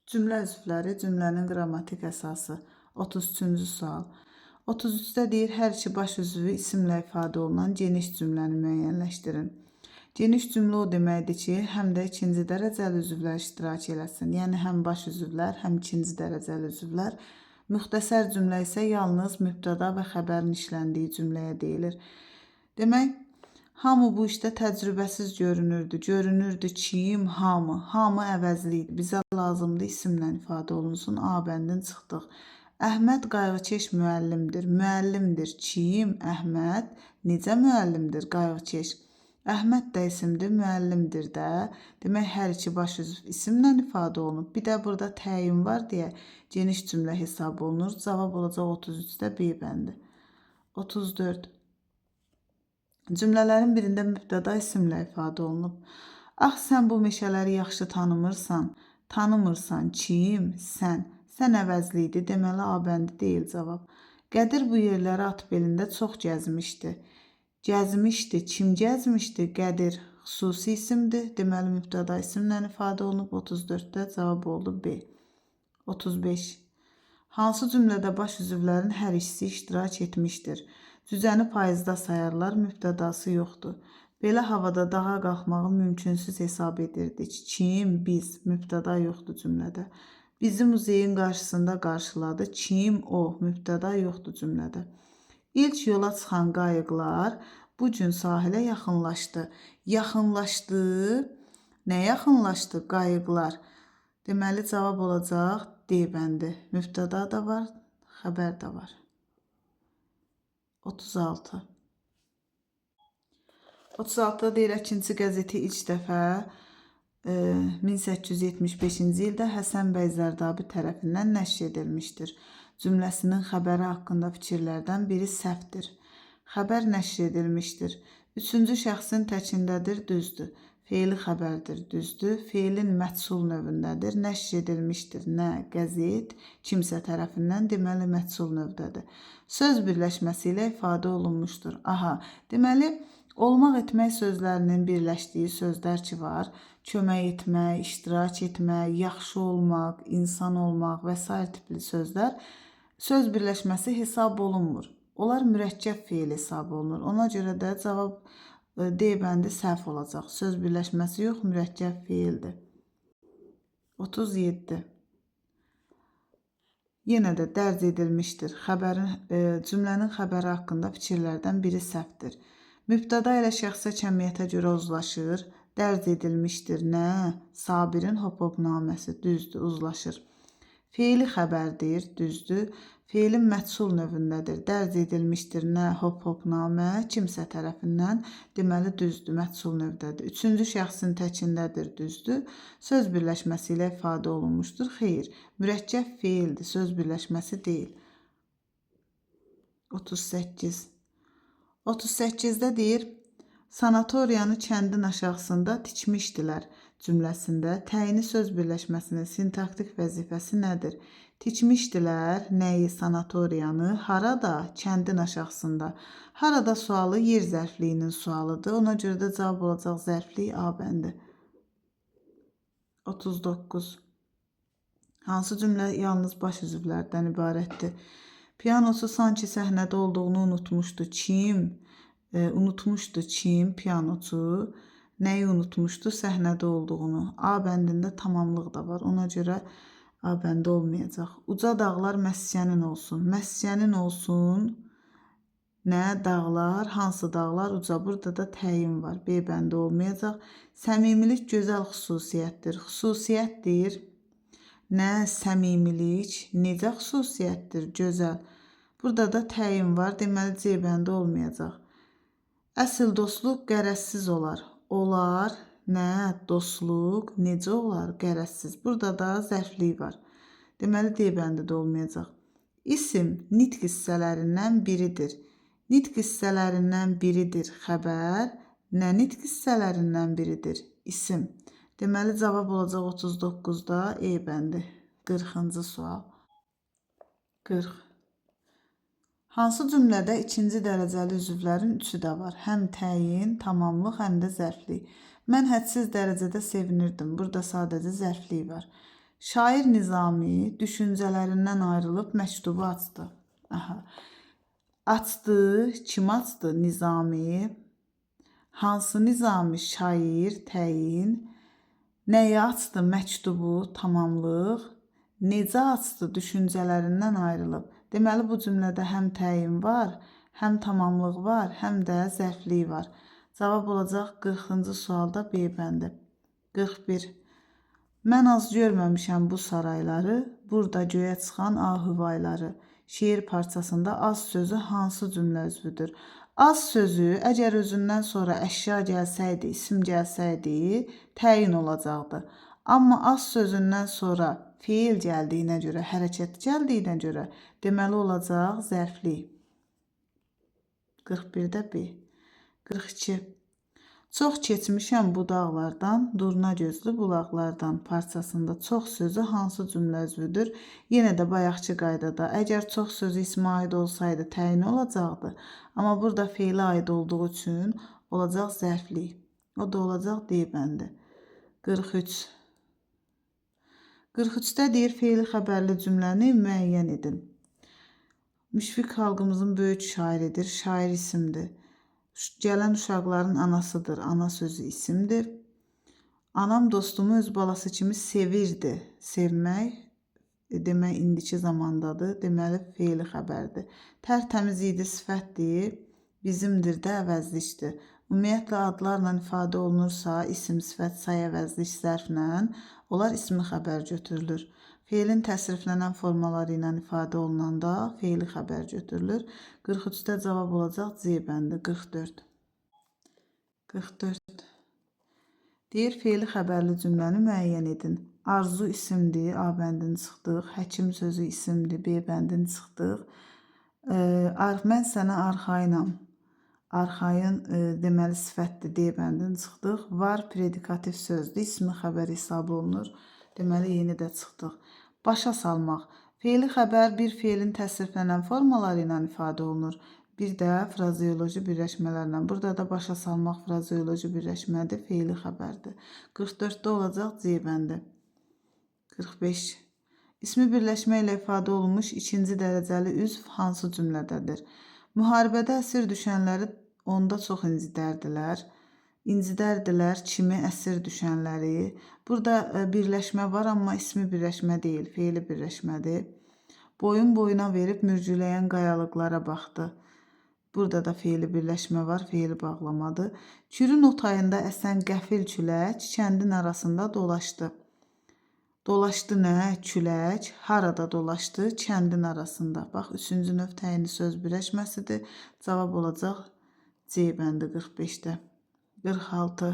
Cümlə üzvləri, cümlənin qrammatik əsası. 33-cü sual. 33-də deyir, hər iki baş üzvü isimlə ifadə olunan geniş cümləni müəyyənləşdirin. Geniş cümlə o deməkdir ki, həm də ikinci dərəcəli üzvlər iştirak eləsin. Yəni, həm baş üzvlər, həm ikinci dərəcəli üzvlər. Müxtəsər cümlə isə yalnız mübtəda və xəbərin işləndiyi cümləyə deyilir. Demək, hamı bu işdə təcrübəsiz görünürdü. Görünürdü kim, hamı. Hamı əvəzli idi. Bizə lazımdır isimlə ifadə olunsun. A bəndin çıxdıq. Əhməd qayğıkeş müəllimdir. Müəllimdir kim? Əhməd. Necə müəllimdir? Qayğıkeş. Əhməd də isimdir, müəllimdir də. Demək, hər iki baş üzv isimlə ifadə olunub. Bir də burada təyin var deyə geniş cümlə hesab olunur. Cavab olacaq 33-də B bəndi. 34. Cümlələrin birində mübtəda isimlə ifadə olunub. Ax, sən bu meşələri yaxşı tanımırsan. Tanımırsan kim? Sən. Sən əvəzli idi, deməli A bəndi deyil cavab. Qədir bu yerləri at belində çox gəzmişdi. Gəzmişdi. Kim gəzmişdi? Qədir. Xüsusi isimdir. Deməli mübtəda isimlə ifadə olunub. 34-də cavab oldu B. 35. Hansı cümlədə baş üzvlərin hər ikisi iştirak etmişdir? Cüzəni faizdə sayarlar, mübtədası yoxdur. Belə havada dağa qalxmağı mümkünsüz hesab edirdik. Kim? Biz. Mübtəda yoxdur cümlədə. Bizi muzeyin qarşısında qarşıladı. Kim? O. Mübtəda yoxdur cümlədə. İlk yola çıxan qayıqlar bu gün sahilə yaxınlaşdı. Yaxınlaşdı. Nə yaxınlaşdı? Qayıqlar. Deməli, cavab olacaq D bəndi. Mübtəda da var, xəbər də var. 36. 36-da deyir, Əkinçi qəzeti ilk dəfə 1875-ci ildə Həsən bəy Zərdabi tərəfindən nəşr edilmişdir. Cümləsinin xəbəri haqqında fikirlərdən biri səhvdir. Xəbər nəşr edilmişdir. Üçüncü şəxsin təkindədir, düzdür. Feili xəbərdir, düzdür. Feilin məhsul növündədir, nəşr edilmişdir. Nə? Qəzet, kimsə tərəfindən, deməli məhsul növdədir. Söz birləşməsi ilə ifadə olunmuşdur. Aha, deməli, olmaq etmək sözlərinin birləşdiyi sözlər ki var. Kömək etmək, iştirak etmək, yaxşı olmaq, insan olmaq və s. tipli sözlər söz birləşməsi hesab olunmur. Onlar mürəkkəb feil hesab olunur. Ona görə də cavab D bəndi səhv olacaq. Söz birləşməsi yox, mürəkkəb feildir. 37. Yenə də dərc edilmişdir. Cümlənin xəbəri haqqında fikirlərdən biri səhvdir. Mübtəda ilə şəxsə kəmiyyətə görə uzlaşır. Dərc edilmişdir. Nə? Sabirin hop-hopnaməsi. Düzdür, uzlaşır. Feili xəbərdir. Düzdür. Feilin məhsul növündədir. Dərc edilmişdir. Nə? Hop-hopnamə. Kimsə tərəfindən. Deməli, düzdür. Məhsul növdədir. Üçüncü şəxsin təkindədir. Düzdür. Söz birləşməsi ilə ifadə olunmuşdur. Xeyr. Mürəkkəb feildir. Söz birləşməsi deyil. 38. 38-də deyir, sanatoriyanı kəndin aşağısında tikmişdilər cümləsində təyini söz birləşməsinin sintaktik vəzifəsi nədir? Tikmişdilər nəyi? Sanatoriyanı. Harada? Kəndin aşağısında. Harada sualı yer zərfliyinin sualıdır. Ona görə də cavab olacaq zərflik A bəndi. 39. Hansı cümlə yalnız baş üzvlərdən ibarətdir? Pianosu sanki səhnədə olduğunu unutmuşdu. Kim? Unutmuşdu kim? Pianoçu. Nəyi unutmuşdu? Səhnədə olduğunu. A bəndində tamamlıq da var. Ona görə A bəndi olmayacaq. Uca dağlar məskənin olsun. Məskənin olsun. Nə? Dağlar. Hansı dağlar? Uca. Burada da təyin var. B bəndi olmayacaq. Səmimilik gözəl xüsusiyyətdir. Xüsusiyyət deyir. Nə? Səmimilik. Necə xüsusiyyətdir? Gözəl. Burada da təyin var. Deməli, C bəndi olmayacaq. Əsl dostluq qərəzsiz olar. Olar. Nə? Dostluq. Necə olar? Qərəzsiz. Burada da zərflik var. Deməli, D bəndi də olmayacaq. İsim nitq hissələrindən biridir. Nitq hissələrindən biridir. Xəbər. Nə nitq hissələrindən biridir? İsim. Deməli, cavab olacaq 39-da E bəndi. 40-cı sual. 40. Hansı cümlədə ikinci dərəcəli üzvlərin üçü də var? Həm təyin, tamamlıq, həm də zərflik. Mən hədsiz dərəcədə sevinirdim. Burada sadəcə zərflik var. Şair Nizami düşüncələrindən ayrılıb məktubu açdı. Aha. Açdı, kim açdı? Nizami. Hansı Nizami? Şair, təyin. Nəyi açdı? Məktubu, tamamlıq. Necə açdı? Düşüncələrindən ayrılıb. Deməli, bu cümlədə həm təyin var, həm tamamlıq var, həm də zərflik var. Cavab olacaq 40-cı sualda B bəndi. 41. Mən az görməmişəm bu sarayları, burada göyə çıxan ahuvayları. Şeir parçasında az sözü hansı cümlə üzvüdür? Az sözü əgər özündən sonra əşya gəlsəydi, isim gəlsəydi, təyin olacaqdı. Amma az sözündən sonra fiil gəldiyinə görə, hərəkət gəldiyinə görə deməli olacaq zərfli. 41-də B. 42. Çox keçmişəm bu dağlardan, durna gözlü bulaqlardan parçasında çox sözü hansı cümlə üzvüdür? Yenə də bayaqçı qaydada, əgər çox sözü ismə aid olsaydı təyin olacaqdı. Amma burada feilə aid olduğu üçün olacaq zərflik. O da olacaq D bəndi. 43. 43-də deyir, feili xəbərli cümləni müəyyən edin. Müşfiq xalqımızın böyük şairidir, şair isimdir. Gələn uşaqların anasıdır, ana sözü isimdir. Anam dostumu öz balası kimi sevirdi. Sevmək, demək indiki zamandadır, deməli feili xəbərdir. Tərtəmiz idi sifətdir, bizimdir də əvəzlikdir. Ümumiyyətlə adlarla ifadə olunursa, isim, sifət, say, əvəzlik, zərflə, onlar ismi xəbər götürülür. Feilin təsriflənən formaları ilə ifadə olunanda feili xəbər götürülür. 43-də cavab olacaq C bəndi. 44. 44. Deyir, feili xəbərli cümləni müəyyən edin. Arzu isimdir, A bəndini çıxdıq. Həkim sözü isimdir, B bəndini çıxdıq. Mən sənə arxayınam. Arxayın deməli sifətdir, D bəndini çıxdıq. Var predikativ sözdür, ismi xəbər hesab olunur. Deməli, yeni də çıxdıq. Başa salmaq. Feili xəbər bir feilin təsriflənən formaları ilə ifadə olunur. Bir də frazeoloji birləşmələrlə. Burada da başa salmaq frazeoloji birləşmədir, feili xəbərdir. 44-də olacaq C bəndi. 45. İsmi birləşmə ilə ifadə olunmuş ikinci dərəcəli üzv hansı cümlədədir? Müharibədə əsir düşənləri onda çox incidərdilər. İncidərdilər kimi əsir düşənləri. Burada birləşmə var, amma ismi birləşmə deyil, feili birləşmədir. Boyun boyuna verib mürgüləyən qayalıqlara baxdı. Burada da feili birləşmə var, feili bağlamadır. Kürün otayında əsən qəfil külək kəndin arasında dolaşdı. Dolaşdı nə? Külək. Harada dolaşdı? Kəndin arasında. Bax, 3-cü növ təyinli söz birləşməsidir. Cavab olacaq C bəndi 45-də. 46.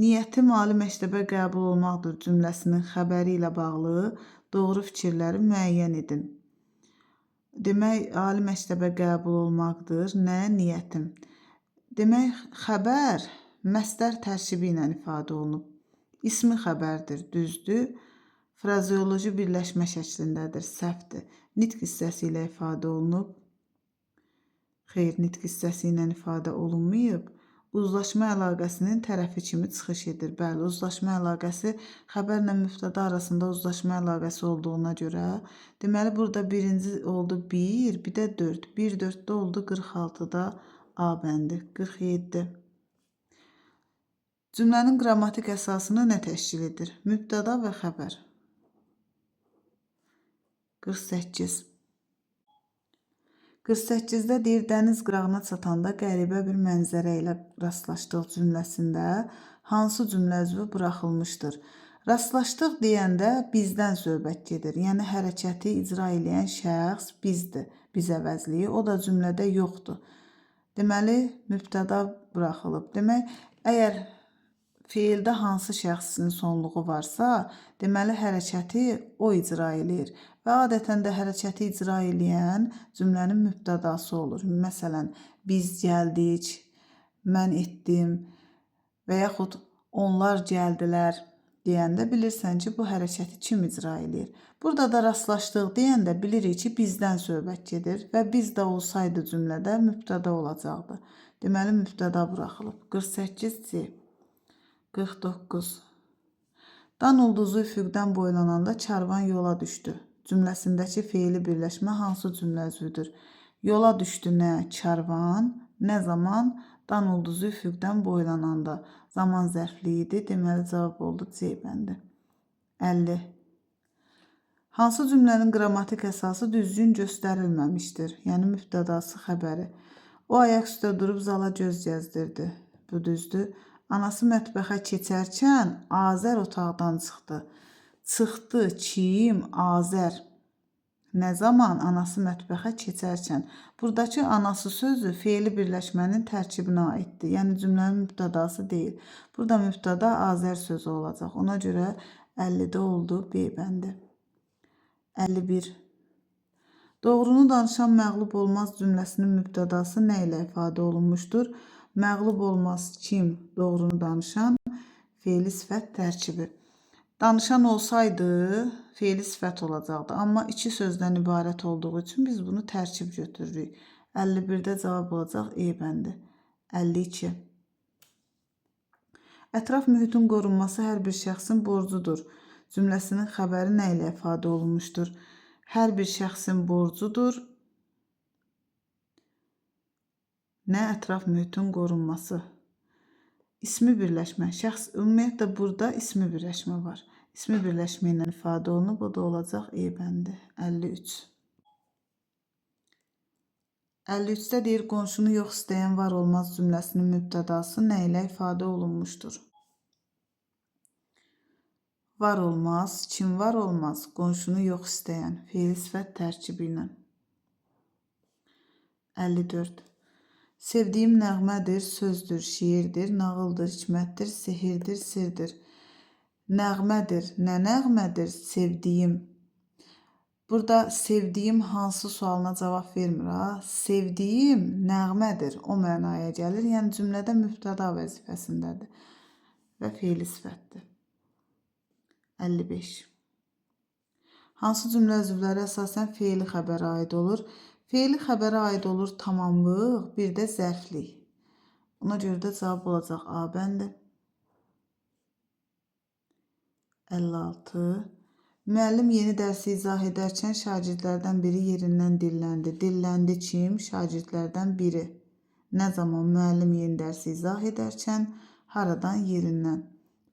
Niyyətim ali məktəbə qəbul olmaqdır cümləsinin xəbəri ilə bağlı doğru fikirləri müəyyən edin. Demək, ali məktəbə qəbul olmaqdır. Nə? Niyyətim. Demək, xəbər məsdər tərkibi ilə ifadə olunub. İsmi xəbərdir, düzdür. Frazeoloji birləşmə şəklindədir, səhvdir. Nitq hissəsi ilə ifadə olunub. Xeyr, nitq hissəsi ilə ifadə olunmayıb. Uzlaşma əlaqəsinin tərəfi kimi çıxış edir. Bəli, uzlaşma əlaqəsi xəbərlə mübtəda arasında uzlaşma əlaqəsi olduğuna görə, deməli, burada birinci oldu 1, bir də 4. 1, 4-də oldu 46-da A bəndi. 47. Cümlənin qrammatik əsasını nə təşkil edir? Mübtəda və xəbər. 48. 48-də deyir, dəniz qırağına çatanda qəribə bir mənzərə ilə rastlaşdıq cümləsində hansı cümlə üzvü buraxılmışdır? Rastlaşdıq deyəndə bizdən söhbət gedir. Yəni, hərəkəti icra edən şəxs bizdir, biz əvəzliyi. O da cümlədə yoxdur. Deməli, mübtəda buraxılıb. Demək, əgər feildə hansı şəxsin sonluğu varsa, deməli, hərəkəti o icra edir. Və adətən də hərəkəti icra edən cümlənin mübtədası olur. Məsələn, biz gəldik, mən etdim və yaxud onlar gəldilər deyəndə bilirsən ki, bu hərəkəti kim icra edir? Burada da rastlaşdıq deyəndə bilirik ki, bizdən söhbət gedir və biz də olsaydı cümlədə mübtəda olacaqdı. Deməli, mübtəda buraxılıb. 48C. 49. Dan ulduzu üfüqdən boylananda karvan yola düşdü. Cümləsindəki feili birləşmə hansı cümlə üzvüdür? Yola düşdü nə? Karvan. Nə zaman? Dan ulduzu üfüqdən boylananda. Zaman zərfliyi idi. Deməli cavab oldu C bəndi. 50. Hansı cümlənin qrammatik əsası düzgün göstərilməmişdir? Yəni mübtədası xəbəri. O ayaq üstə durub zala göz gəzdirdi. Bu düzdür. Anası mətbəxə keçərkən Azər otaqdan çıxdı. Çıxdı, kim, Azər. Nə zaman? Anası mətbəxə keçərkən. Buradakı anası sözü feili birləşmənin tərkibinə aiddir. Yəni cümlənin mübtədası deyil. Burada mübtəda Azər sözü olacaq. Ona görə 50-də oldu B bəndi. 51. Doğrunu danışan məğlub olmaz cümləsinin mübtədası nə ilə ifadə olunmuşdur? Məğlub olmaz kim? Doğrunu danışan feili sifət tərkibi. Danışan olsaydı feili sifət olacaqdı. Amma iki sözdən ibarət olduğu üçün biz bunu tərkib götürürük. 51-də cavab olacaq E bəndi. 52. Ətraf mühitin qorunması hər bir şəxsin borcudur. Cümləsinin xəbəri nə ilə ifadə olunmuşdur? Hər bir şəxsin borcudur. Nə ətraf mühitin qorunması? İsmi birləşmə. Şəxs, ümumiyyətlə burada ismi birləşmə var. İsmi birləşmə ilə ifadə olunub, o da olacaq E bəndi. 53. 53-də deyir, qonşunu yox istəyən var olmaz cümləsinin mübtədası nə ilə ifadə olunmuşdur? Var olmaz, kim var olmaz, qonşunu yox istəyən, feili sifət tərkibi ilə. 54. Sevdiyim nəğmədir, sözdür, şiirdir, nağıldır, hikmətdir, sehirdir, sirdir. Nəğmədir, nə nəğmədir, sevdiyim. Burada sevdiyim hansı sualına cavab vermir, ha? Sevdiyim nəğmədir, o mənaya gəlir. Yəni cümlədə mübtəda vəzifəsindədir və feili sifətdir. 55. Hansı cümlə üzvləri əsasən feili xəbərə aid olur? Feili xəbərə aid olur tamamlıq, bir də zərflik. Ona görə də cavab olacaq A bəndi. 56. Müəllim yeni dərsi izah edərkən şagirdlərdən biri yerindən dilləndi. Dilləndi kim? Şagirdlərdən biri. Nə zaman? Müəllim yeni dərsi izah edərkən haradan? Yerindən.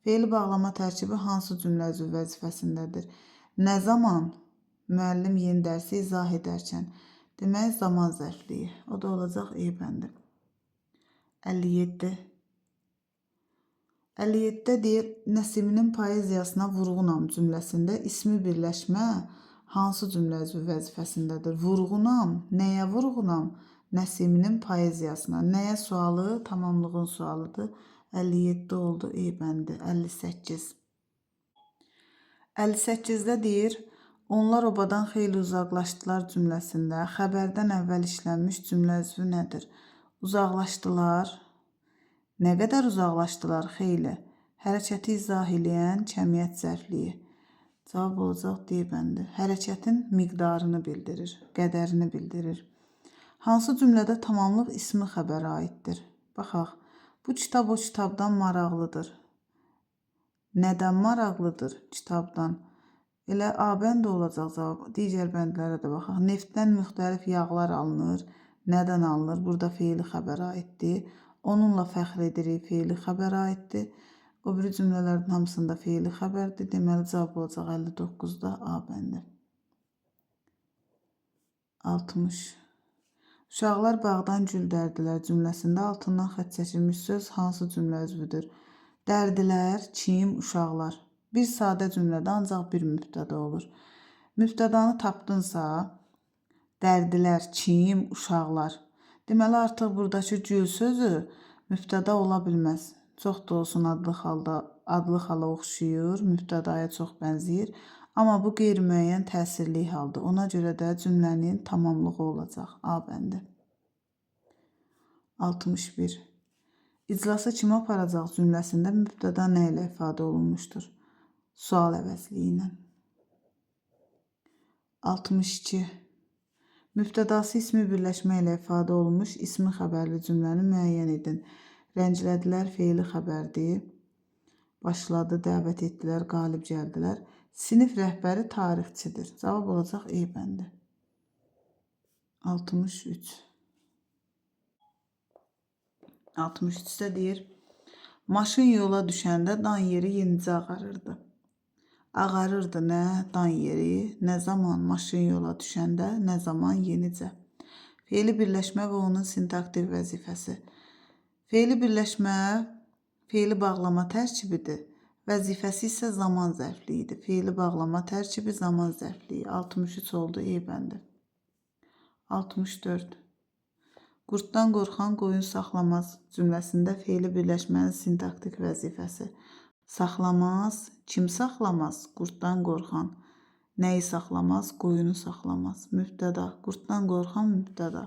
Feili bağlama tərkibi hansı cümlə üzvü vəzifəsindədir? Nə zaman? Müəllim yeni dərsi izah edərkən. Demək, zaman zərfliyi. O da olacaq E bəndi. 57. 57-də deyir, Nəsiminin poeziyasına vurğunam cümləsində ismi birləşmə hansı cümlə üzvü vəzifəsindədir? Vurğunam, nəyə vurğunam? Nəsiminin poeziyasına. Nəyə sualı? Tamamlığın sualıdır. 57 oldu E bəndi. 58. 58-də deyir, onlar obadan xeyli uzaqlaşdılar cümləsində xəbərdən əvvəl işlənmiş cümlə üzvü nədir? Uzaqlaşdılar. Nə qədər uzaqlaşdılar? Xeyli. Hərəkəti izah eləyən kəmiyyət zərfliyi. Cavab olacaq D bəndi. Hərəkətin miqdarını bildirir, qədərini bildirir. Hansı cümlədə tamamlıq ismi xəbərə aiddir? Baxaq, bu kitab o kitabdan maraqlıdır. Nədən maraqlıdır? Kitabdan. Elə A bəndi olacaq cavab. Digər bəndlərə də baxaq. Neftdən müxtəlif yağlar alınır. Nədən alınır? Burada feili xəbərə aiddir. Onunla fəxr edirik, feili xəbərə aiddir. O biri cümlələrin hamısında feili xəbərdir. Deməli cavab olacaq 59-da A bəndi. 60. Uşaqlar bağdan gül dərdilər cümləsində altından xətt çəkilmiş söz hansı cümlə üzvüdür? Dərdilər, kim, uşaqlar. Bir sadə cümlədə ancaq bir mübtəda olur. Mübtədanı tapdınsa, dərdilər, kim, uşaqlar. Deməli, artıq buradakı gül sözü mübtəda ola bilməz. Çox da olsun adlı xala oxşuyur, mübtədaya çox bənzəyir. Amma bu qeyri-müəyyən təsirli haldır. Ona görə də cümlənin tamamlığı olacaq. A bəndi. 61. İclasa kim aparacaq cümləsində mübtəda nə ilə ifadə olunmuşdur? Sual əvəzliyi ilə. 62. Mübtədası ismi birləşmə ilə ifadə olunmuş ismi xəbərli cümləni müəyyən edin. Rəngilədilər feili xəbərdir. Başladı, dəvət etdilər, qalib gəldilər. Sinif rəhbəri tarixçidir. Cavab olacaq E bəndi. 63. 63-də deyir, maşın yola düşəndə dan yeri yenicə ağarırdı. Ağarırdı nə? Dan yeri. Nə zaman? Maşın yola düşəndə. Nə zaman? Yenicə. Fe'li birləşmə və onun sintaktik vəzifəsi. Fe'li birləşmə fe'li bağlama tərkibidir. Vəzifəsi isə zaman zərfliyidir. Fe'li bağlama tərkibi zaman zərfliyi. 63 oldu E bəndi. 64. Qurtdan qorxan qoyun saxlamaz cümləsində fe'li birləşmənin sintaktik vəzifəsi. Saxlamaz, kim saxlamaz? Qurtdan qorxan. Nəyi saxlamaz? Qoyunu saxlamaz. Mübtəda. Qurtdan qorxan mübtəda.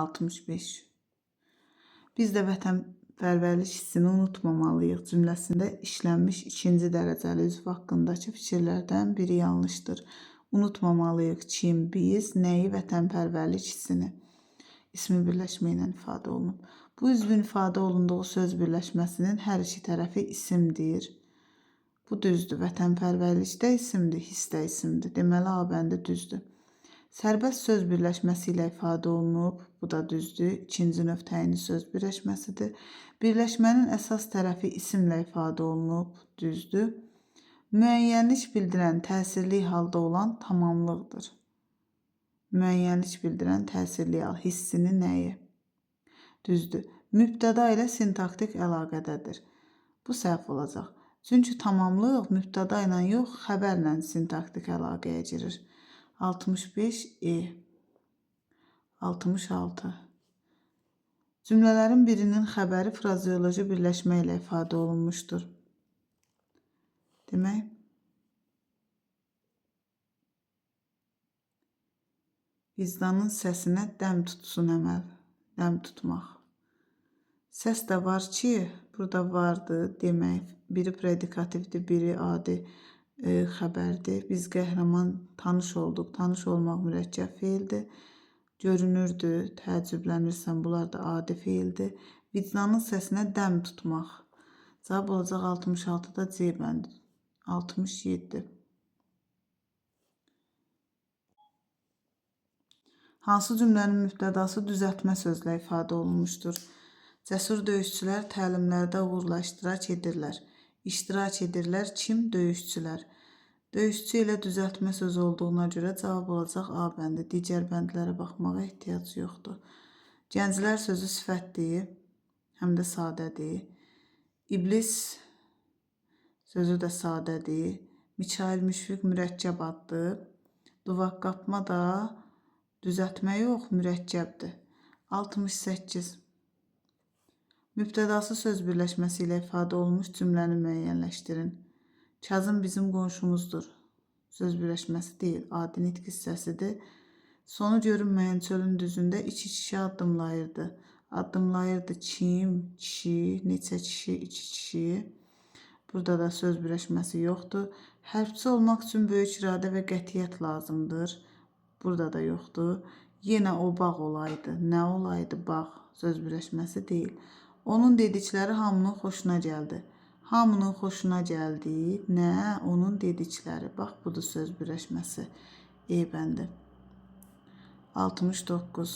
65. Biz də vətənpərvərlik hissini unutmamalıyıq cümləsində işlənmiş ikinci dərəcəli üzv haqqındakı fikirlərdən biri yanlışdır. Unutmamalıyıq kim, biz, nəyi, vətənpərvərlik hissini. İsmi birləşmə ilə ifadə olunub. Bu üzvün ifadə olunduğu söz birləşməsinin hər iki tərəfi isimdir. Bu düzdür. Vətənpərvərlikdə isimdir, hissdə isimdir. Deməli, A bəndi düzdür. Sərbəst söz birləşməsi ilə ifadə olunub. Bu da düzdür. İkinci növ təyinli söz birləşməsidir. Birləşmənin əsas tərəfi isimlə ifadə olunub. Düzdür. Müəyyənlik bildirən, təsirli halda olan tamamlıqdır. Müəyyənlik bildirən, təsirli hal, hissini nəyi? Düzdür. Mübtəda ilə sintaktik əlaqədədir. Bu səhv olacaq. Çünki tamamlıq mübtəda ilə yox, xəbərlə sintaktik əlaqəyə girir. 65 E. 66. Cümlələrin birinin xəbəri frazeoloji birləşmə ilə ifadə olunmuşdur. Demək, vicdanın səsinə dəm tutsun əməl, dəm tutmaq. Səs də var ki, burada vardı demək. Biri predikativdir, biri adi xəbərdir. Biz qəhrəman tanış olduq. Tanış olmaq mürəkkəb feildir. Görünürdü, təəccüblənirsən, bunlar da adi feildir. Vicdanın səsinə dəm tutmaq. Cavab olacaq 66-da C bəndi. 67. Hansı cümlənin mübtədası düzəltmə sözlə ifadə olunmuşdur? Cəsur döyüşçülər təlimlərdə uğurla iştirak edirlər. İştirak edirlər kim? Döyüşçülər. Döyüşçü ilə düzəltmə sözü olduğuna görə cavab olacaq A bəndi. Digər bəndlərə baxmağa ehtiyac yoxdur. Gənclər sözü sifətdir, həm də sadədir. İblis sözü də sadədir. Mikail Müşfiq mürəkkəb addır. Duvaq qapma da düzəltmə yox, mürəkkəbdir. 68. Mübtədası söz birləşməsi ilə ifadə olunmuş cümləni müəyyənləşdirin. Kazım bizim qonşumuzdur. Söz birləşməsi deyil, adi nitq hissəsidir. Sonu görünməyən çölün düzündə iki kişi addımlayırdı. Addımlayırdı kim? Kişi, neçə kişi, iki kişi. Burada da söz birləşməsi yoxdur. Hərbçi olmaq üçün böyük iradə və qətiyyət lazımdır. Burada da yoxdur. Yenə o bağ olaydı. Nə olaydı bağ? Söz birləşməsi deyil. Onun dedikləri hamının xoşuna gəldi. Hamının xoşuna gəldi. Nə? Onun dedikləri. Bax, budur söz birləşməsi. E bəndi. 69.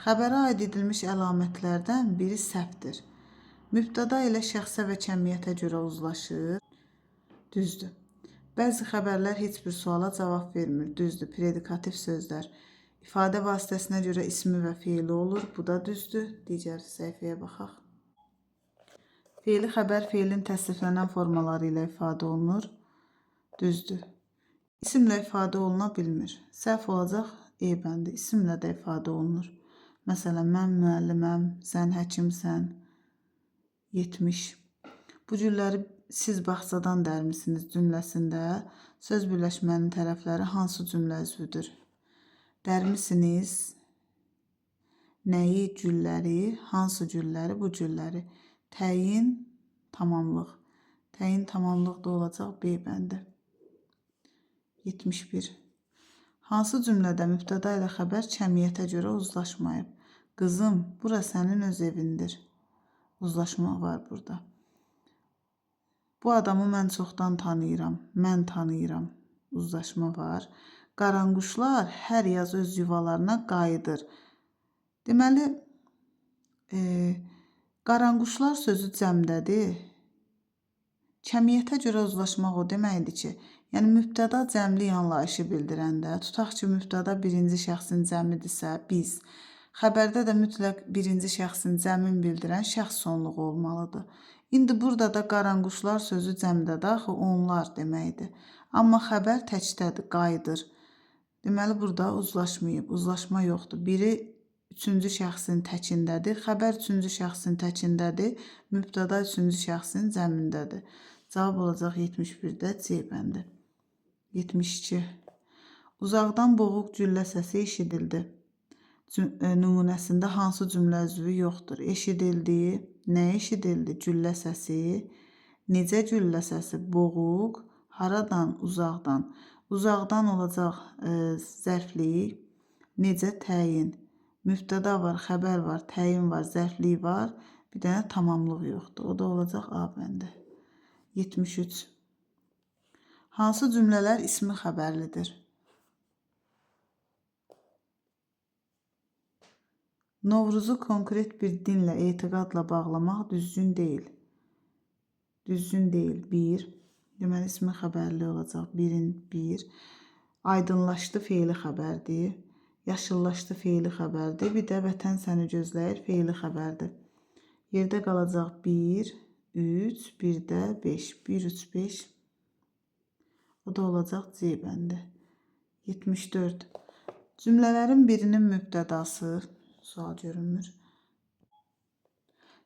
Xəbərə aid edilmiş əlamətlərdən biri səhvdir. Mübtəda ilə şəxsə və kəmiyyətə görə uzlaşır. Düzdür. Bəzi xəbərlər heç bir suala cavab vermir. Düzdür. Predikativ sözlər. İfadə vasitəsinə görə ismi və feili olur. Bu da düzdür. Digər səhifəyə baxaq. Feili xəbər feilin təsriflənən formaları ilə ifadə olunur. Düzdür. İsimlə ifadə oluna bilmir. Səhv olacaq E bəndi. İsimlə də ifadə olunur. Məsələn, mən müəlliməm, sən həkimsən. 70. Bu gülləri siz bağçadan dərmisiniz cümləsində söz birləşmənin tərəfləri hansı cümlə üzvüdür? Dərmisiniz nəyi, gülləri, hansı gülləri, bu gülləri. Təyin, tamamlıq. Təyin tamamlıq da olacaq B bəndi. 71. Hansı cümlədə mübtəda ilə xəbər kəmiyyətə görə uzlaşmayıb? Qızım, bura sənin öz evindir. Uzlaşma var burada. Bu adamı mən çoxdan tanıyıram. Mən tanıyıram. Uzlaşma var. Qaranquşlar hər yaz öz yuvalarına qayıdır. Deməli, qaranquşlar sözü cəmdədir. Cəmiyyətə görə uzlaşmaq o deməkdir ki, yəni mübtəda cəmlik anlayışı bildirəndə, tutaq ki, mübtəda birinci şəxsin cəmidirsə, biz, xəbərdə də mütləq birinci şəxsin cəmin bildirən şəxs sonluğu olmalıdır. İndi burada da qaranquşlar sözü cəmdədir, axı onlar deməkdir. Amma xəbər təkdədir, qayıdır. Deməli, burada uzlaşmayıb, uzlaşma yoxdur. Biri üçüncü şəxsin təkindədir, xəbər üçüncü şəxsin təkindədir, mübtəda üçüncü şəxsin cəmindədir. Cavab olacaq 71-də C bəndi. 72. Uzaqdan boğuq güllə səsi eşidildi. Nümunəsində hansı cümlə üzvü yoxdur? Eşidildi, nə eşidildi? Güllə səsi. Necə güllə səsi? Boğuq. Haradan? Uzaqdan. Uzaqdan olacaq zərflik. Necə? Təyin. Mübtəda var, xəbər var, təyin var, zərflik var. Bir dənə tamamlıq yoxdur. O da olacaq A bəndi. 73. Hansı cümlələr ismi xəbərlidir? Novruzu konkret bir dinlə, etiqadla bağlamaq düzgün deyil. Düzgün deyil. 1. Deməli, ismi xəbərli olacaq. 1. Aydınlaşdı feili xəbərdir. Yaşıllaşdı feili xəbərdir. Bir də vətən səni gözləyir feili xəbərdir. Yerdə qalacaq 1, 3, bir də 5. 1, 3, 5. O da olacaq C bəndi. 74. Cümlələrin birinin mübtədası, sual görünmür.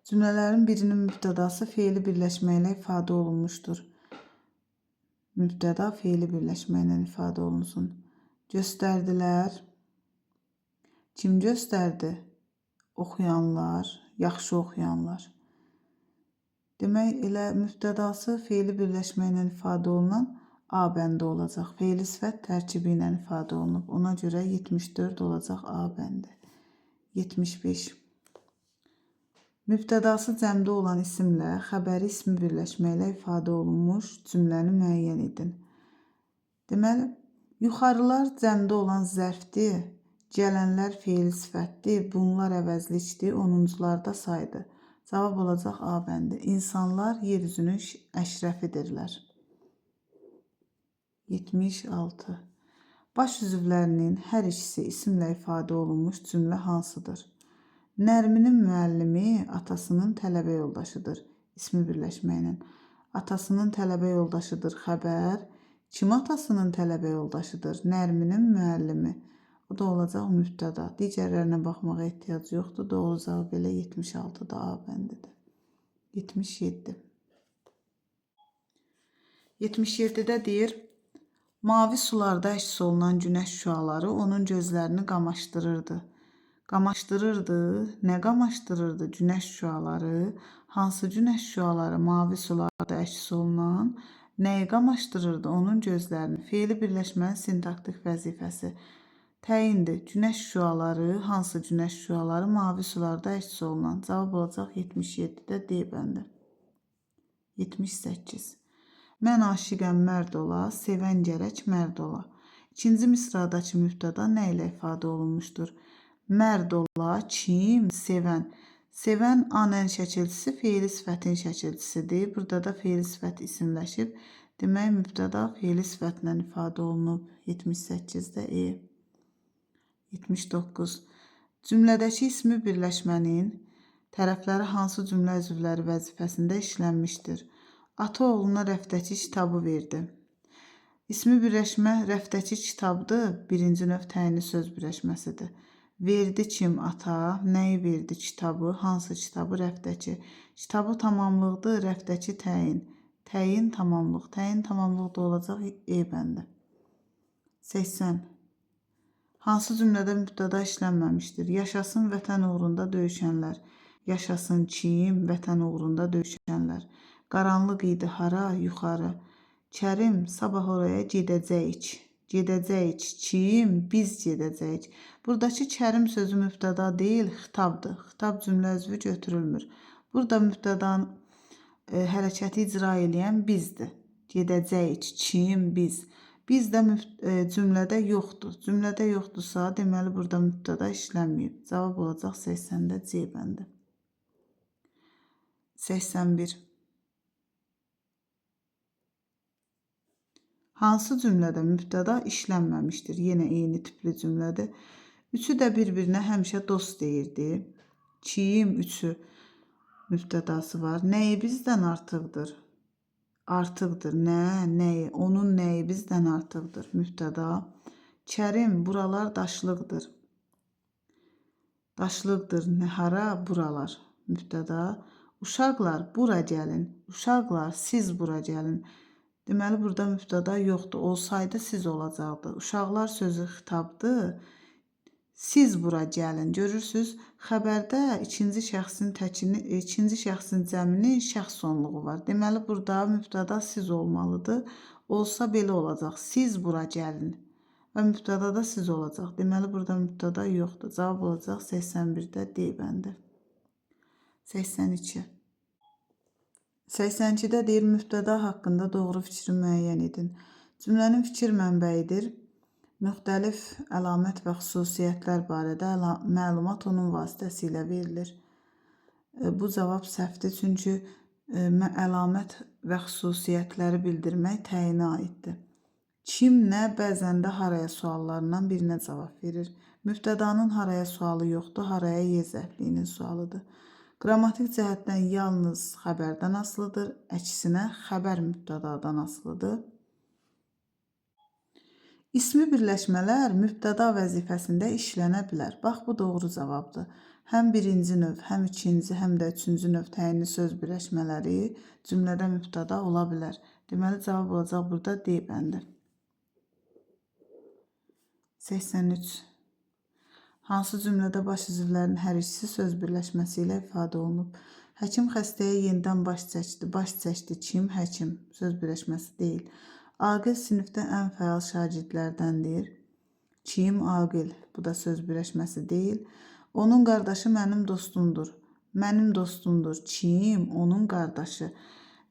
Cümlələrin birinin mübtədası feili birləşmə ilə ifadə olunmuşdur. Mübtəda feili birləşmə ilə ifadə olunsun. Göstərdilər. Kim göstərdi? Oxuyanlar, yaxşı oxuyanlar. Demək, elə mübtədası feili birləşmə ilə ifadə olunan A bəndi olacaq. Feili sifət tərkibi ilə ifadə olunub. Ona görə 74 olacaq A bəndi. 75. Mübtədası cəmdə olan isimlə xəbəri ismi birləşmə ilə ifadə olunmuş cümləni müəyyən edin. Deməli, yuxarılar cəmdə olan zərfdir, gələnlər feili sifətdir, bunlar əvəzlikdir, 10-cularda saydı. Cavab olacaq A bəndi. İnsanlar yer üzünün əşrəfidirlər. 76. Baş üzvlərinin hər ikisi isimlə ifadə olunmuş cümlə hansıdır? Nərminin müəllimi atasının tələbə yoldaşıdır. İsmi birləşmə ilə. Atasının tələbə yoldaşıdır xəbər. Kim atasının tələbə yoldaşıdır? Nərminin müəllimi. O da olacaq mübtəda. Digərlərinə baxmağa ehtiyac yoxdur. Doğru cavab elə 76-da A bəndidir. 77. 77-də deyir, mavi sularda əks olunan günəş şüaları onun gözlərini qamaşdırırdı. Qamaşdırırdı. Nə qamaşdırırdı? Günəş şüaları. Hansı günəş şüaları mavi sularda əks olunan? Nəyi qamaşdırırdı? Onun gözlərini. Feili birləşmənin sintaktik vəzifəsi. Təyindir. Günəş şüaları, hansı günəş şüaları mavi sularda əks olunan? Cavab olacaq 77-də D bəndi. 78. Mən aşiqəm mərd ola, sevən gərək mərd ola. İkinci misradakı mübtəda nə ilə ifadə olunmuşdur? Mərd ola, kim? Sevən. Sevən anən şəkilçisi feili sifətin şəkilçisidir. Burada da feili sifət isimləşib. Demək, mübtəda feili sifətlə ifadə olunub. 78-də E. 79. Cümlədəki ismi birləşmənin tərəfləri hansı cümlə üzvləri vəzifəsində işlənmişdir? Ata oğluna rəfdəki kitabı verdi. İsmi birləşmə rəfdəki kitabdır. Birinci növ təyinli söz birləşməsidir. Verdi kim? Ata. Nəyi verdi? Kitabı. Hansı kitabı? Rəfdəki. Kitabı tamamlıqdır. Rəfdəki təyin. Təyin tamamlıq. Təyin tamamlıq da olacaq E bəndi. 80. Hansı cümlədə mübtəda işlənməmişdir? Yaşasın vətən uğrunda döyüşənlər. Yaşasın kim? Vətən uğrunda döyüşənlər. Qaranlıq idi hara? Yuxarı. Kərim, sabah oraya gedəcəyik. Gedəcəyik. Kim? Biz gedəcəyik. Buradakı Kərim sözü mübtəda deyil, xitabdır. Xitab cümlə üzvü götürülmür. Burada mübtədanın hərəkəti icra edən bizdir. Gedəcəyik, kim, biz. Biz də cümlədə yoxdur. Cümlədə yoxdursa, deməli burada mübtəda işlənməyib. Cavab olacaq 80-də C bəndi. 81. Hansı cümlədə mübtəda işlənməmişdir? Yenə eyni tipli cümlədir. Üçü də bir-birinə həmişə dost deyirdi. Kim, üçü mübtədası var. Nəyi bizdən artıqdır? Artıqdır. Nə, nəyi? Onun nəyi bizdən artıqdır? Mübtəda. Kərim, buralar daşlıqdır. Daşlıqdır. Nə, hara? Buralar. Mübtəda. Uşaqlar, bura gəlin. Uşaqlar, siz bura gəlin. Deməli, burada mübtəda yoxdur. Olsaydı siz olacaqdı. Uşaqlar sözü xitabdır. Siz bura gəlin. Görürsünüz, xəbərdə ikinci şəxsin cəminin şəxs sonluğu var. Deməli, burada mübtəda siz olmalıdır. Olsa belə olacaq. Siz bura gəlin. Və mübtəda da siz olacaq. Deməli, burada mübtəda yoxdur. Cavab olacaq 81-də D bəndi. 82. 82-də deyir, mübtəda haqqında doğru fikri müəyyən edin. Cümlənin fikir mənbəyidir. Müxtəlif əlamət və xüsusiyyətlər barədə məlumat onun vasitəsilə verilir. Bu cavab səhvdir, çünki əlamət və xüsusiyyətləri bildirmək təyinə aiddir. Kim, nə, bəzən də haraya suallarından birinə cavab verir. Mübtədanın haraya sualı yoxdur, haraya yezəkliyinin sualıdır. Qrammatik cəhətdən yalnız xəbərdən asılıdır, əksinə xəbər mübtədadan asılıdır. İsmi birləşmələr mübtəda vəzifəsində işlənə bilər. Bax, bu doğru cavabdır. Həm birinci növ, həm ikinci, həm də üçüncü növ təyinli söz birləşmələri cümlədə mübtəda ola bilər. Deməli, cavab olacaq burada D bəndi. 83. Hansı cümlədə baş üzvlərinin hər ikisi söz birləşməsi ilə ifadə olunub? Həkim xəstəyə yenidən baş çəkdi. Baş çəkdi kim? Həkim. Söz birləşməsi deyil. Aqil sinifdə ən fəal şagirdlərdəndir. Kim? Aqil. Bu da söz birləşməsi deyil. Onun qardaşı mənim dostumdur. Mənim dostumdur. Kim? Onun qardaşı.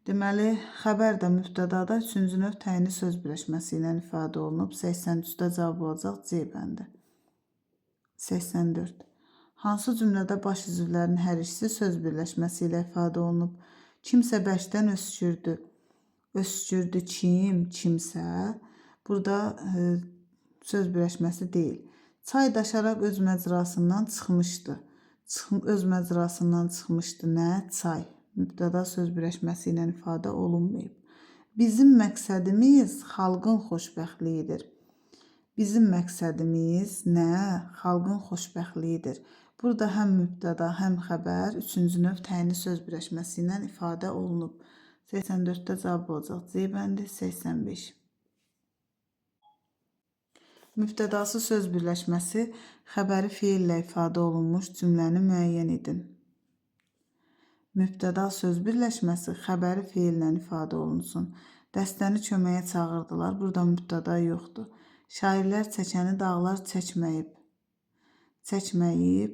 Deməli, xəbər də mübtədada üçüncü növ təyinli söz birləşməsi ilə ifadə olunub. 83-də cavab olacaq C bəndi. 84. Hansı cümlədə baş üzvlərinin hər ikisi söz birləşməsi ilə ifadə olunub? Kimsə bərkdən öskürdü. Öskürdü kim? Kimsə. Burada söz birləşməsi deyil. Çay daşaraq öz məcrasından çıxmışdı. Öz məcrasından çıxmışdı. Nə? Çay. Mübtəda söz birləşməsi ilə ifadə olunmayıb. Bizim məqsədimiz xalqın xoşbəxtliyidir. Bizim məqsədimiz nə? Xalqın xoşbəxtliyidir. Burada həm mübtəda, həm xəbər üçüncü növ təyinli söz birləşməsi ilə ifadə olunub. 84-də cavab olacaq. C bəndi 85. Mübtədası söz birləşməsi xəbəri feillə ifadə olunmuş cümləni müəyyən edin. Mübtəda söz birləşməsi xəbəri feillə ifadə olunsun. Dəstəni köməyə çağırdılar. Burada mübtəda yoxdur. Şairlər çəkəni dağlar çəkməyib. Çəkməyib.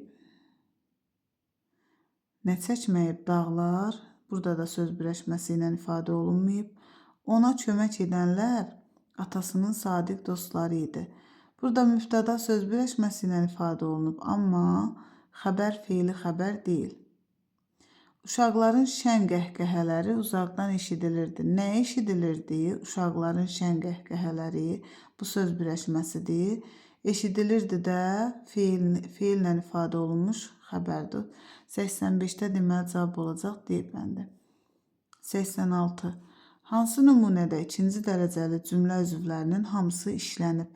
Nə çəkməyib? Dağlar. Burada da söz birləşməsi ilə ifadə olunmayıb. Ona kömək edənlər atasının sadiq dostları idi. Burada mübtəda söz birləşməsi ilə ifadə olunub, amma xəbər feili xəbər deyil. Uşaqların şən qəhqəhələri uzaqdan eşidilirdi. Nə eşidilirdi? Uşaqların şən qəhqəhələri. Bu söz birləşməsidir. Eşidilirdi də feillə ifadə olunmuş xəbərdir. 85-də deməli cavab olacaq D bəndi. 86. Hansı nümunədə ikinci dərəcəli cümlə üzvlərinin hamısı işlənib?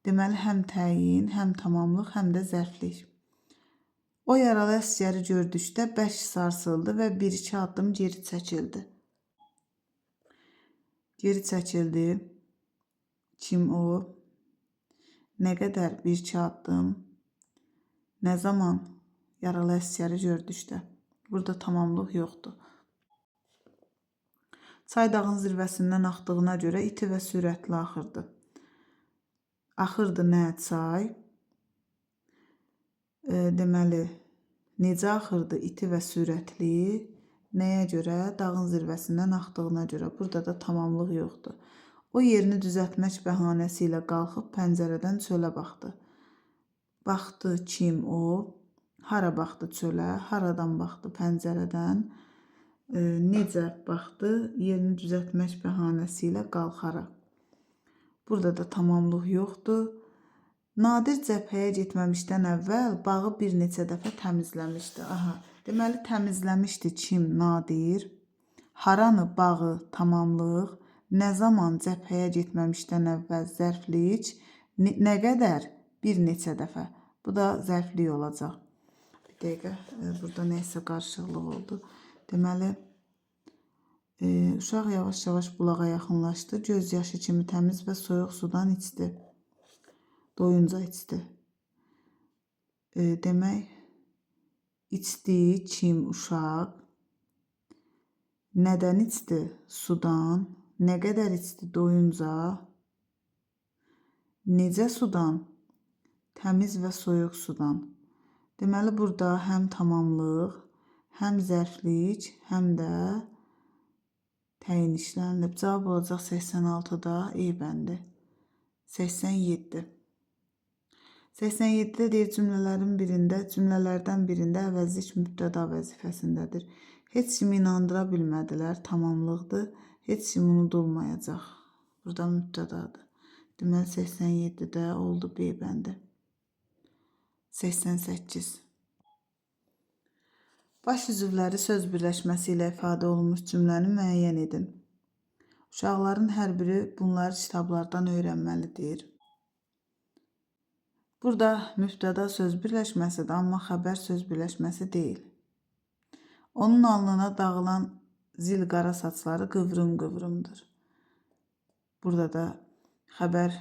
Deməli, həm təyin, həm tamamlıq, həm də zərflik. O yaralı əsgəri gördükdə bərk sarsıldı və bir-iki addım geri çəkildi. Geri çəkildi. Kim o? Nə qədər bir-iki addım? Nə zaman yaralı əsgəri gördükdə? Burada tamamlıq yoxdur. Çay dağın zirvəsindən axdığına görə iti və sürətli axırdı. Axırdı nə? Çay. Deməli, Necə axırdı iti və sürətli? Nəyə görə? Dağın zirvəsindən axdığına görə. Burada da tamamlıq yoxdur. O yerini düzəltmək bəhanəsi ilə qalxıb pəncərədən çölə baxdı. Baxdı kim o? Hara baxdı çölə? Haradan baxdı pəncərədən? Necə baxdı? Yerini düzəltmək bəhanəsi ilə qalxaraq. Burada da tamamlıq yoxdur. Nadir cəbhəyə getməmişdən əvvəl bağı bir neçə dəfə təmizləmişdi. Aha, deməli təmizləmişdi kim? Nadir. Haranı? Bağı, tamamlıq. Nə zaman? Cəbhəyə getməmişdən əvvəl zərflic. Nə qədər? Bir neçə dəfə. Bu da zərflik olacaq. Bir dəqiqə, burada neysə qarışıqlıq oldu. Deməli, uşaq yavaş-yavaş bulağa yaxınlaşdı. Göz yaşı kimi təmiz və soyuq sudan içdi. Doyunca içdi. Demək, içdi kim uşaq? Nədən içdi? Sudan. Nə qədər içdi? Doyunca. Necə sudan? Təmiz və soyuq sudan. Deməli, burada həm tamamlıq, həm zərflik, həm də təyin işlənilib. Cavab olacaq 86-da E bəndi. 87. 87-də deyir cümlələrdən birində əvəzlik mübtəda vəzifəsindədir. Heç kimi inandıra bilmədilər, tamamlıqdır. Heç kim unudulmayacaq. Burada mübtədadır. Deməli 87-də oldu B bəndi. 88. Baş üzvləri söz birləşməsi ilə ifadə olunmuş cümləni müəyyən edin. Uşaqların hər biri bunları kitablardan öyrənməlidir. Burada mübtəda söz birləşməsidir, amma xəbər söz birləşməsi deyil. Onun alnına dağılan zil qara saçları qıvrım-qıvrımdır. Burada da xəbər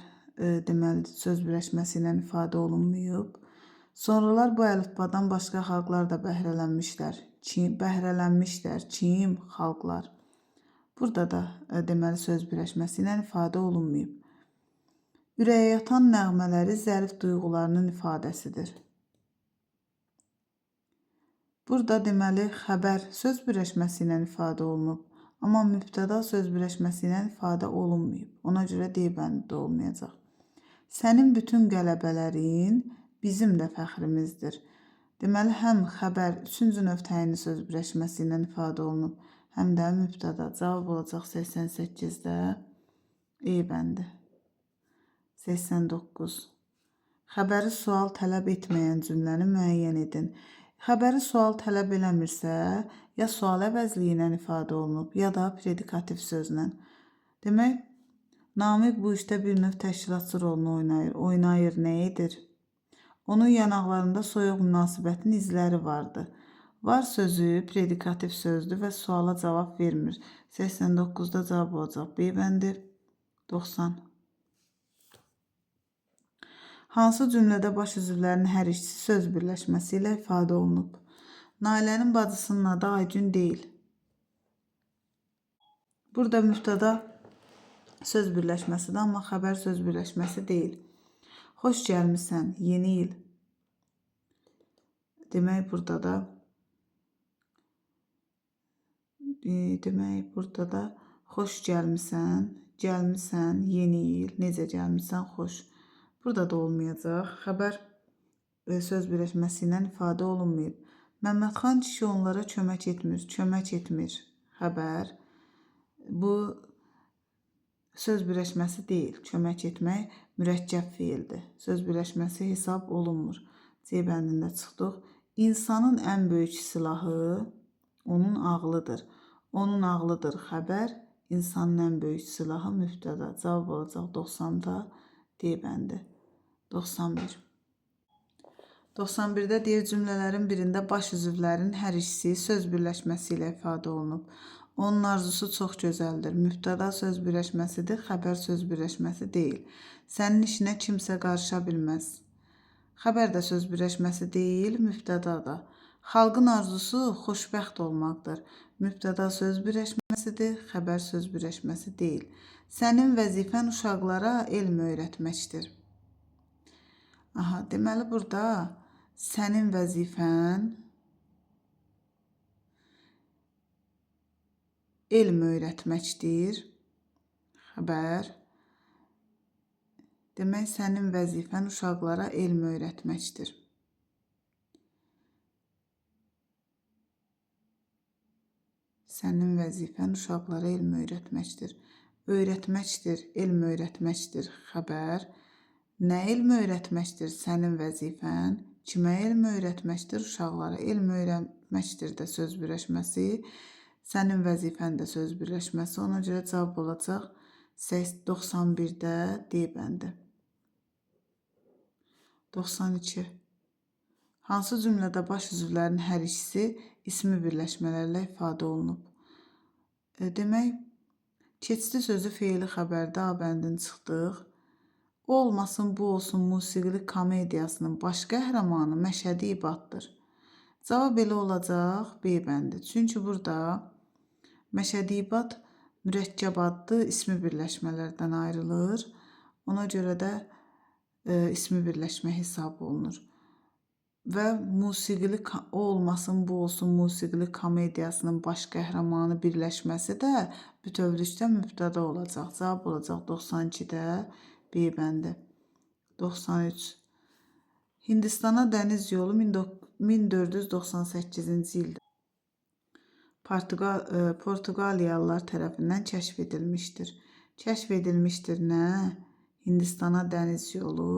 deməli söz birləşməsi ilə ifadə olunmayıb. Sonralar bu əlifbadan başqa xalqlar da bəhrələnmişlər. Kim? Xalqlar. Burada da deməli söz birləşməsi ilə ifadə olunmayıb. Ürəyə yatan nəğmələri zərif duyğularının ifadəsidir. Burada deməli xəbər söz birləşməsi ilə ifadə olunub, amma mübtəda söz birləşməsi ilə ifadə olunmayıb. Ona görə D bəndi də olmayacaq. Sənin bütün qələbələrin bizim də fəxrimizdir. Deməli, həm xəbər 3-cü növ təyinli söz birləşməsi ilə ifadə olunub, həm də mübtəda. Cavab olacaq 88-də E bəndi. 89. Xəbəri sual tələb etməyən cümləni müəyyən edin. Xəbəri sual tələb eləmirsə, ya sual əvəzliyi ilə ifadə olunub, ya da predikativ sözlə. Demək, Namiq bu işdə bir növ təşkilatçı rolunu oynayır. Oynayır nə edir? Onun yanaqlarında soyuq münasibətin izləri vardı. Var sözü predikativ sözdür və suala cavab vermir. 89-da cavab olacaq B bəndi. 90. Hansı cümlədə baş üzvlərinin hər ikisi söz birləşməsi ilə ifadə olunub? Nailənin bacısının adı Aygün deyil. Burada mübtəda söz birləşməsidir, amma xəbər söz birləşməsi deyil. Xoş gəlmisən, yeni il. Demək, burada da xoş gəlmisən, yeni il, necə gəlmisən, xoş. Burada da olmayacaq. Xəbər söz birləşməsi ilə ifadə olunmayıb. Məmmədxan kişi onlara kömək etmir. Xəbər. Bu söz birləşməsi deyil. Kömək etmək mürəkkəb feildir. Söz birləşməsi hesab olunmur. C bəndində çıxdıq. İnsanın ən böyük silahı onun ağlıdır. Onun ağlıdır xəbər. İnsanın ən böyük silahı mübtəda. Cavab olacaq 90-da D bəndi. 91. 91-də deyir cümlələrin birində baş üzvlərin hər ikisi söz birləşməsi ilə ifadə olunub. Onun arzusu çox gözəldir. Mübtəda söz birləşməsidir, xəbər söz birləşməsi deyil. Sənin işinə kimsə qarışa bilməz. Xəbər də söz birləşməsi deyil, mübtəda da. Xalqın arzusu xoşbəxt olmaqdır. Mübtəda söz birləşməsidir, xəbər söz birləşməsi deyil. Sənin vəzifən uşaqlara elm öyrətməkdir. Aha, deməli burada sənin vəzifən elm öyrətməkdir. Xəbər. Demək, sənin vəzifən uşaqlara elm öyrətməkdir. Sənin vəzifən uşaqlara elm öyrətməkdir. Öyrətməkdir, elm öyrətməkdir. Xəbər. Nə elm öyrətməkdir sənin vəzifən? Kimə elm öyrətməkdir? Uşaqlara. Elm öyrətməkdir də söz birləşməsi. Sənin vəzifən də söz birləşməsi. Ona görə cavab olacaq 91-də D bəndi. 92. Hansı cümlədə baş üzvlərin hər ikisi ismi birləşmələrlə ifadə olunub? Demək, keçdi sözü feili xəbərdə A bəndini çıxdıq. O olmasın, bu olsun musiqili komediyasının baş qəhrəmanı Məşədi İbaddır. Cavab elə olacaq B bəndi. Çünki burada Məşədi İbad mürəkkəb adlı ismi birləşmələrdən ayrılır. Ona görə də ismi birləşmə hesab olunur. Və musiqili, o olmasın, bu olsun musiqili komediyasının baş qəhrəmanı birləşməsi də bütövlükdə mübtəda olacaq. Cavab olacaq 92-də B bəndi. 93. Hindistana dəniz yolu 1498-ci ildə Portuqaliyalılar tərəfindən kəşf edilmişdir. Kəşf edilmişdir nə? Hindistana dəniz yolu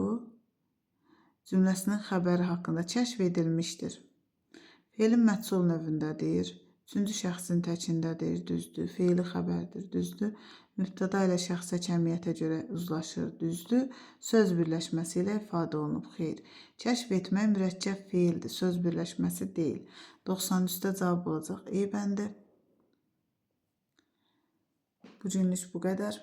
cümləsinin xəbəri haqqında kəşf edilmişdir. Feilin məhsul növündədir. Üçüncü şəxsin təkindədir, düzdür. Feili xəbərdir, düzdür. Mübtəda ilə şəxsə kəmiyyətə görə uzlaşır, düzdür. Söz birləşməsi ilə ifadə olunub, xeyr. Kəşf etmək mürəkkəb feildir, söz birləşməsi deyil. 93-də cavab olacaq E bəndi. Bu günlük bu qədər.